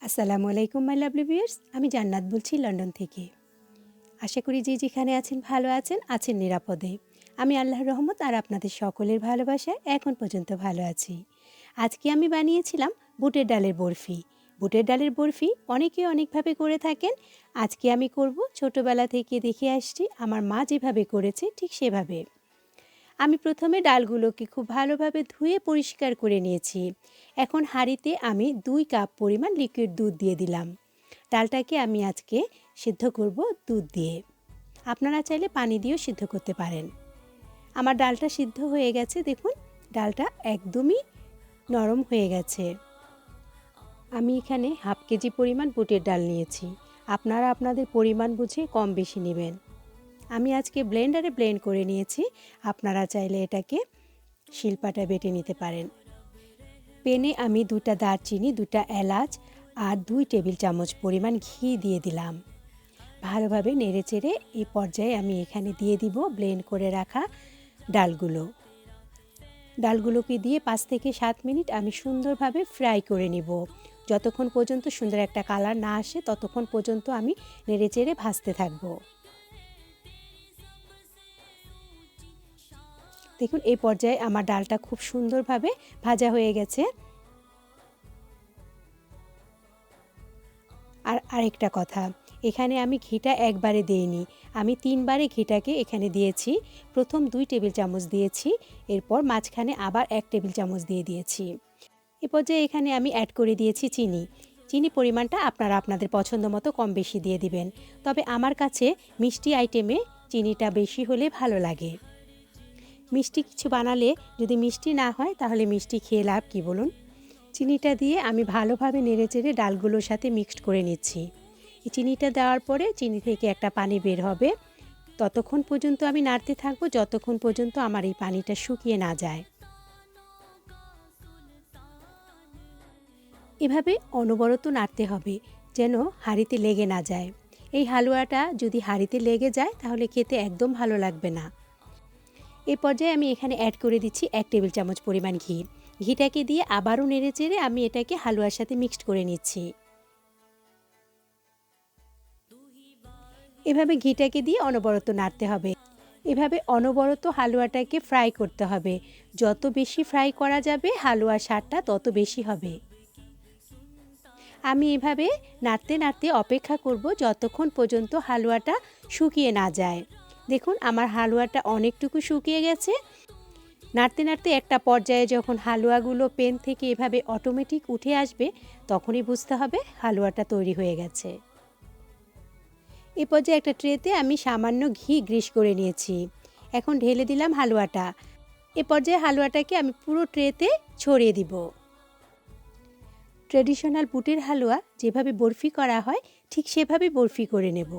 আসসালামু আলাইকুম my lovely viewers, আমি জান্নাত বলছি লন্ডন থেকে। আশা করি যে যেখানে আছেন ভালো আছেন নিরাপদে। আমি আল্লাহর রহমত আর আপনাদের সকলের ভালোবাসায় এখন পর্যন্ত ভালো আছি। আজকে আমি বানিয়েছিলাম বুটের ডালের বরফি। বুটের ডালের বরফি অনেকে অনেকভাবে করে থাকেন। আজকে আমি করব ছোটোবেলা থেকে দেখে আসছি আমার মা যেভাবে করেছে ঠিক সেভাবে। আমি প্রথমে ডালগুলোকে খুব ভালোভাবে ধুয়ে পরিষ্কার করে নিয়েছি। এখন হাঁড়িতে আমি 2 কাপ পরিমাণ লিকুইড দুধ দিয়ে দিলাম। ডালটাকে আমি আজকে সিদ্ধ করব দুধ দিয়ে। আপনারা চাইলে পানি দিয়েও সিদ্ধ করতে পারেন। আমার ডালটা সিদ্ধ হয়ে গেছে, দেখুন ডালটা একদমই নরম হয়ে গেছে। আমি এখানে হাফ কেজি পরিমাণ বুটের ডাল নিয়েছি। আপনারা আপনাদের পরিমাণ বুঝে কম বেশি নেবেন। আমি আজকে ব্লেন্ডারে ব্লেন্ড করে নিয়েছি। আপনারা চাইলে এটাকে শিলপাটা বেটে নিতে পারেন। প্যানে আমি 2টা দারচিনি, 2টা এলাচ আর 2 টেবিল চামচ পরিমাণ ঘি দিয়ে দিলাম। ভালোভাবে নেড়েচেড়ে এই পর্যায়ে আমি এখানে দিয়ে দিব ব্লেন্ড করে রাখা ডালগুলোকে দিয়ে 5 থেকে 7 মিনিট আমি সুন্দরভাবে ফ্রাই করে নিব। যতক্ষণ পর্যন্ত সুন্দর একটা কালার না আসে ততক্ষণ পর্যন্ত আমি নেড়েচেড়ে ভাজতে থাকব। দেখুন এই পর্যায়ে আমার ডালটা খুব সুন্দরভাবে ভাজা হয়ে গেছে। আর আরেকটা কথা, এখানে আমি ঘিটা একবারে দেইনি, আমি 3 বারে ঘিটাকে এখানে দিয়েছি। প্রথম 2 টেবিল চামচ দিয়েছি, এরপর মাঝখানে আবার 1 টেবিল চামচ দিয়ে দিয়েছি। এ পর্যায়ে এখানে আমি অ্যাড করে দিয়েছি চিনি পরিমাণটা আপনারা আপনাদের পছন্দ মতো কম বেশি দিয়ে দিবেন। তবে আমার কাছে মিষ্টি আইটেমে চিনিটা বেশি হলে ভালো লাগে। মিষ্টি কিছু বানালে যদি মিষ্টি না হয় তাহলে মিষ্টি খেয়ে লাভ কি বলুন। চিনিটা দিয়ে আমি ভালোভাবে নেড়েচেড়ে ডালগুলোর সাথে মিক্সড করে নিচ্ছি। এই চিনিটা দেওয়ার পরে চিনি থেকে একটা পানি বের হবে, ততক্ষণ পর্যন্ত আমি নাড়তে থাকবো যতক্ষণ পর্যন্ত আমার এই পানিটা শুকিয়ে না যায়। এভাবে অনবরত নাড়তে হবে যেন হাঁড়িতে লেগে না যায়। এই হালুয়াটা যদি হাঁড়িতে লেগে যায় তাহলে খেতে একদম ভালো লাগবে না। এই পর্যায়ে আমি এখানে অ্যাড করে দিচ্ছি 1 টেবিল চামচ পরিমাণ ঘি। ঘিটাকে দিয়ে আবারও নেড়েচেড়ে আমি এটাকে হালুয়ার সাথে মিক্সড করে নিচ্ছি। এভাবে ঘিটাকে দিয়ে অনবরত নাড়তে হবে। এভাবে অনবরত হালুয়াটাকে ফ্রাই করতে হবে। যত বেশি ফ্রাই করা যাবে হালুয়ার স্বাদটা তত বেশি হবে। আমি এভাবে নাড়তে নাড়তে অপেক্ষা করব যতক্ষণ পর্যন্ত হালুয়াটা শুকিয়ে না যায়। দেখুন আমার হালুয়াটা অনেকটুকু শুকিয়ে গেছে। নাড়তে নাড়তে একটা পর্যায়ে যখন হালুয়াগুলো পেন থেকে এভাবে অটোমেটিক উঠে আসবে তখনই বুঝতে হবে হালুয়াটা তৈরি হয়ে গেছে। এ পর্যায়ে একটা ট্রেতে আমি সামান্য ঘি গ্রিস করে নিয়েছি। এখন ঢেলে দিলাম হালুয়াটা। এ পর্যায়ে হালুয়াটাকে আমি পুরো ট্রেতে ছড়িয়ে দিব। ট্র্যাডিশনাল বুটের হালুয়া যেভাবে বরফি করা হয় ঠিক সেভাবে বরফি করে নেব।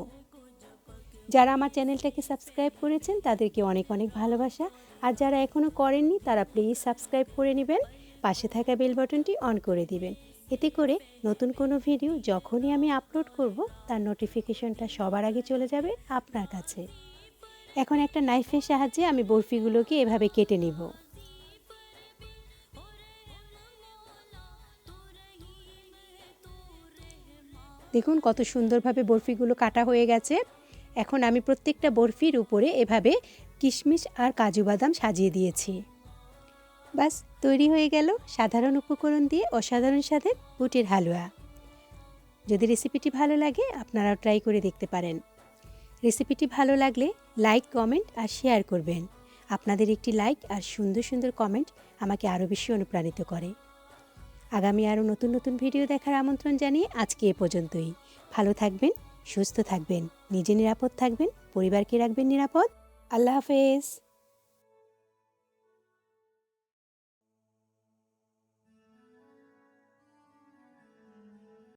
যারা আমার চ্যানেলটাকে সাবস্ক্রাইব করেছেন তাদেরকে অনেক অনেক ভালোবাসা, আর যারা এখনও করেননি তারা প্লিজ সাবস্ক্রাইব করে নেবেন, পাশে থাকা বেল বাটনটি অন করে দিবেন। এতে করে নতুন কোনো ভিডিও যখনই আমি আপলোড করব তার নোটিফিকেশনটা সবার আগে চলে যাবে আপনার কাছে। এখন একটা নাইফের সাহায্যে আমি বরফিগুলোকে এভাবে কেটে নিব। দেখুন কত সুন্দরভাবে বরফিগুলো কাটা হয়ে গেছে। এখন আমি প্রত্যেকটা বরফির উপরে এভাবে কিশমিশ আর কাজু বাদাম সাজিয়ে দিয়েছি। বাস তৈরি হয়ে গেল সাধারণ উপকরণ দিয়ে অসাধারণ স্বাদের বুটের হালুয়া। যদি রেসিপিটি ভালো লাগে আপনারাও ট্রাই করে দেখতে পারেন। রেসিপিটি ভালো লাগলে লাইক, কমেন্ট আর শেয়ার করবেন। আপনাদের একটি লাইক আর সুন্দর সুন্দর কমেন্ট আমাকে আরও বেশি অনুপ্রাণিত করে। আগামী আরও নতুন নতুন ভিডিও দেখার আমন্ত্রণ জানিয়ে আজকে এ পর্যন্তই। ভালো থাকবেন, সুস্থ থাকবেন, নিজে নিরাপদ থাকবেন, পরিবারকে রাখবেন নিরাপদ। আল্লাহ হাফেজ।